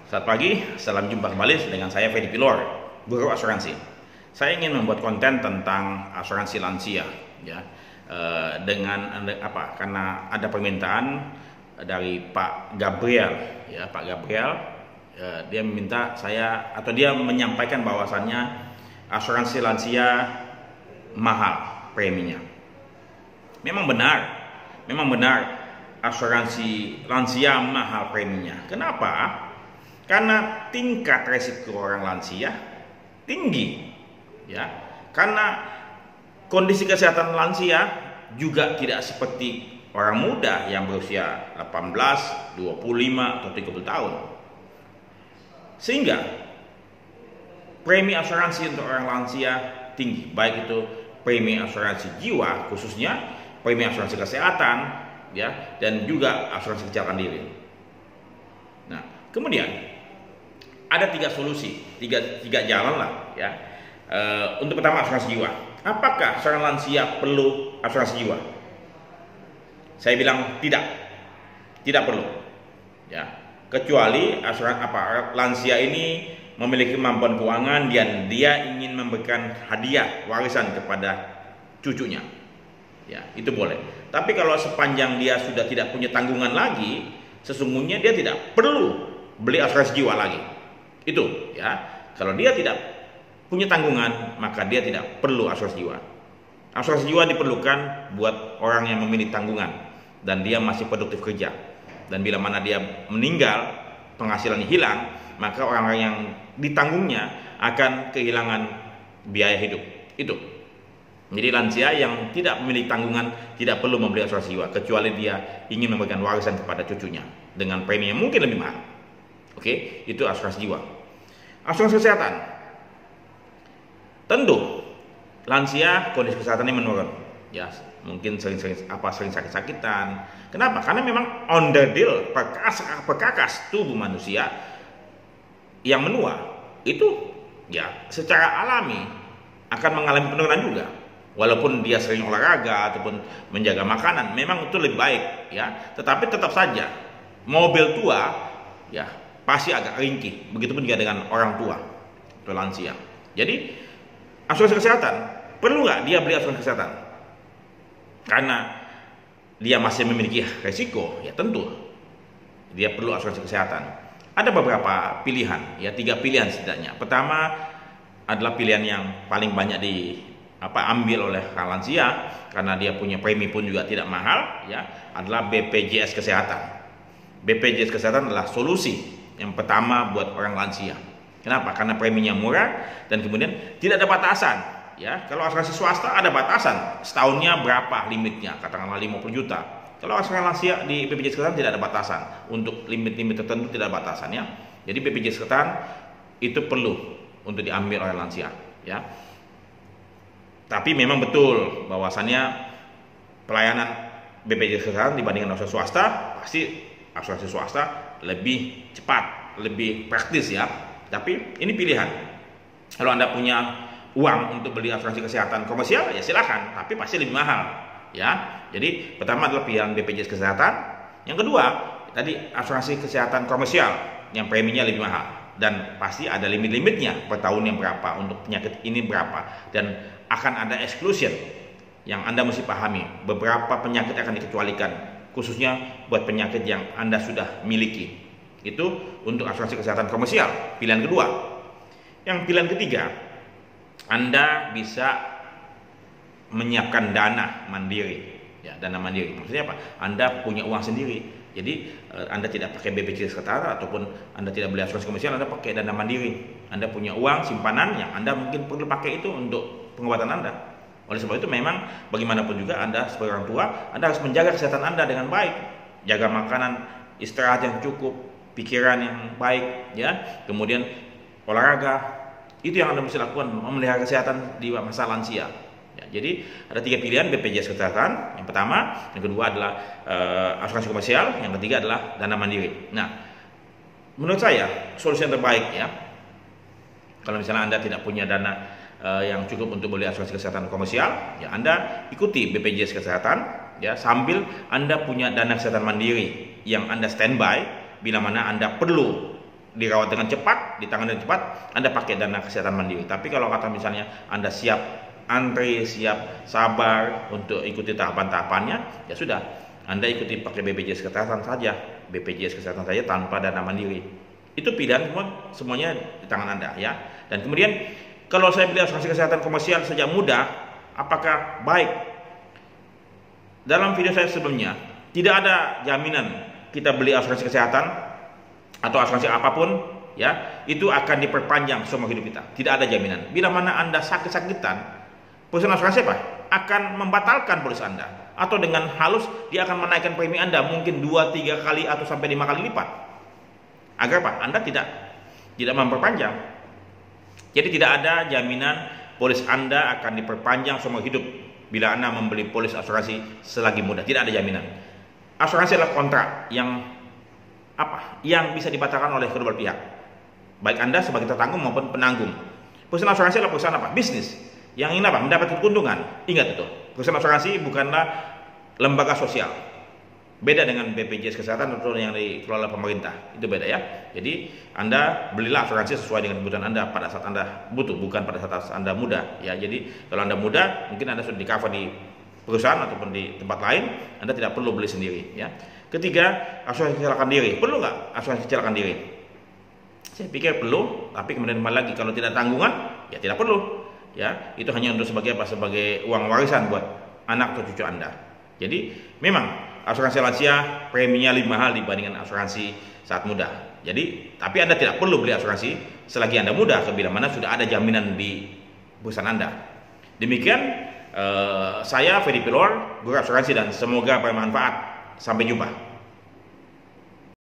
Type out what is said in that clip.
Selamat pagi, salam jumpa kembali dengan saya Fedi Pilor, guru asuransi. Saya ingin membuat konten tentang asuransi lansia, ya, karena ada permintaan dari Pak Gabriel, ya, Pak Gabriel, dia meminta saya atau dia menyampaikan bahwasannya asuransi lansia mahal preminya. Memang benar asuransi lansia mahal preminya. Kenapa? Karena tingkat resiko orang lansia tinggi, ya. Karena kondisi kesehatan lansia juga tidak seperti orang muda yang berusia 18, 25 atau 30 tahun. Sehingga premi asuransi untuk orang lansia tinggi, baik itu premi asuransi jiwa khususnya, premi asuransi kesehatan, ya, dan juga asuransi kecelakaan diri. Nah, kemudian ada tiga solusi, tiga jalan lah, ya. Untuk pertama, asuransi jiwa. Apakah seorang lansia perlu asuransi jiwa? Saya bilang tidak perlu, ya. Kecuali lansia ini memiliki kemampuan keuangan dan dia ingin memberikan hadiah warisan kepada cucunya, ya, itu boleh. Tapi kalau sepanjang dia sudah tidak punya tanggungan lagi, sesungguhnya dia tidak perlu beli asuransi jiwa lagi. Itu, ya. Kalau dia tidak punya tanggungan, maka dia tidak perlu asuransi jiwa. Asuransi jiwa diperlukan buat orang yang memiliki tanggungan dan dia masih produktif kerja. Dan bila mana dia meninggal, penghasilannya hilang, maka orang-orang yang ditanggungnya akan kehilangan biaya hidup. Itu. Jadi lansia yang tidak memiliki tanggungan tidak perlu membeli asuransi jiwa, kecuali dia ingin memberikan warisan kepada cucunya dengan premi yang mungkin lebih mahal. Oke, itu asuransi jiwa. Asuransi kesehatan. Tentu lansia kondisi kesehatannya menurun, ya, mungkin sering sakit-sakitan. Kenapa? Karena memang onderdil perkakas tubuh manusia yang menua itu, ya, secara alami akan mengalami penurunan juga. Walaupun dia sering olahraga ataupun menjaga makanan, memang itu lebih baik, ya. Tetapi tetap saja mobil tua, ya, pasti agak ringkih. Begitupun juga dengan orang tua atau lansia. Jadi asuransi kesehatan, perlu nggak dia beli asuransi kesehatan? Karena dia masih memiliki resiko, ya tentu dia perlu asuransi kesehatan. Ada beberapa pilihan, ya, 3 pilihan setidaknya. Pertama adalah pilihan yang paling banyak ambil oleh lansia karena dia punya premi pun juga tidak mahal, ya, adalah BPJS Kesehatan. BPJS Kesehatan adalah solusi yang pertama buat orang lansia. Kenapa? Karena preminya murah dan kemudian tidak ada batasan, ya. Kalau asuransi swasta ada batasan, setahunnya berapa limitnya, katakanlah 50 juta. Kalau asuransi lansia di BPJS Kesehatan tidak ada batasan, untuk limit-limit tertentu tidak ada batasannya. Jadi BPJS Kesehatan itu perlu untuk diambil oleh lansia, ya. Tapi memang betul bahwasannya pelayanan BPJS Kesehatan dibandingkan asuransi swasta, pasti asuransi swasta lebih cepat, lebih praktis, ya. Tapi ini pilihan. Kalau Anda punya uang untuk beli asuransi kesehatan komersial, ya silakan, tapi pasti lebih mahal, ya. Jadi pertama adalah pilihan BPJS Kesehatan. Yang kedua, tadi asuransi kesehatan komersial yang preminya lebih mahal dan pasti ada limit-limitnya per tahun yang berapa, untuk penyakit ini berapa, dan akan ada exclusion yang Anda mesti pahami. Beberapa penyakit akan dikecualikan, khususnya buat penyakit yang Anda sudah miliki. Itu untuk asuransi kesehatan komersial, pilihan kedua. Yang pilihan ketiga, Anda bisa menyiapkan dana mandiri, ya, dana mandiri. Maksudnya apa? Anda punya uang sendiri. Jadi Anda tidak pakai BPJS Kesehatan ataupun Anda tidak beli asuransi komersial, Anda pakai dana mandiri. Anda punya uang simpanan yang Anda mungkin perlu pakai itu untuk pengobatan Anda. Oleh sebab itu memang bagaimanapun juga Anda sebagai orang tua, Anda harus menjaga kesehatan Anda dengan baik. Jaga makanan, istirahat yang cukup, pikiran yang baik, ya. Kemudian olahraga. Itu yang Anda mesti lakukan, memelihara kesehatan di masa lansia. Ya, jadi ada 3 pilihan BPJS Kesehatan. Yang pertama, yang kedua adalah asuransi komersial, yang ketiga adalah dana mandiri. Nah, menurut saya solusi yang terbaik, ya, kalau misalnya Anda tidak punya dana yang cukup untuk beli asuransi kesehatan komersial, ya Anda ikuti BPJS Kesehatan, ya, sambil Anda punya dana kesehatan mandiri yang Anda standby bila mana Anda perlu dirawat dengan cepat, ditangani dengan cepat, Anda pakai dana kesehatan mandiri. Tapi kalau kata misalnya Anda siap antri, siap sabar untuk ikuti tahapan-tahapannya, ya sudah, Anda ikuti pakai BPJS Kesehatan saja, BPJS Kesehatan saja tanpa dana mandiri. Itu pilihan semuanya di tangan Anda ya. Dan kemudian kalau saya beli asuransi kesehatan komersial sejak muda, apakah baik? Dalam video saya sebelumnya, tidak ada jaminan kita beli asuransi kesehatan atau asuransi apapun ya, itu akan diperpanjang seumur hidup kita. Tidak ada jaminan. Bila mana Anda sakit-sakitan, perusahaan asuransi apa? Akan membatalkan polis Anda, atau dengan halus dia akan menaikkan premi Anda mungkin 2-3 kali atau sampai 5 kali lipat. Agar apa? Anda tidak memperpanjang. Jadi tidak ada jaminan polis Anda akan diperpanjang seumur hidup bila Anda membeli polis asuransi selagi muda. Tidak ada jaminan. Asuransi adalah kontrak yang bisa dibatalkan oleh kedua belah pihak, baik Anda sebagai tertanggung maupun penanggung. Perusahaan asuransi adalah perusahaan bisnis yang ingin mendapatkan keuntungan. Ingat itu, perusahaan asuransi bukanlah lembaga sosial. Beda dengan BPJS Kesehatan atau yang dikelola pemerintah, itu beda ya. Jadi Anda belilah asuransi sesuai dengan kebutuhan Anda pada saat Anda butuh, bukan pada saat Anda muda ya. Jadi kalau Anda muda, mungkin Anda sudah di cover di perusahaan ataupun di tempat lain, Anda tidak perlu beli sendiri ya. Ketiga, asuransi kecelakaan diri. Perlu nggak asuransi kecelakaan diri? Saya pikir perlu, tapi kemudian kembali lagi, kalau tidak tanggungan, ya tidak perlu. Ya, itu hanya untuk sebagai uang warisan buat anak atau cucu Anda. Jadi memang asuransi lansia preminya lebih mahal dibandingkan asuransi saat muda. Jadi, tapi Anda tidak perlu beli asuransi selagi Anda muda, bila mana sudah ada jaminan di perusahaan Anda. Demikian saya Fedi Pilor, guru asuransi, dan semoga bermanfaat. Sampai jumpa.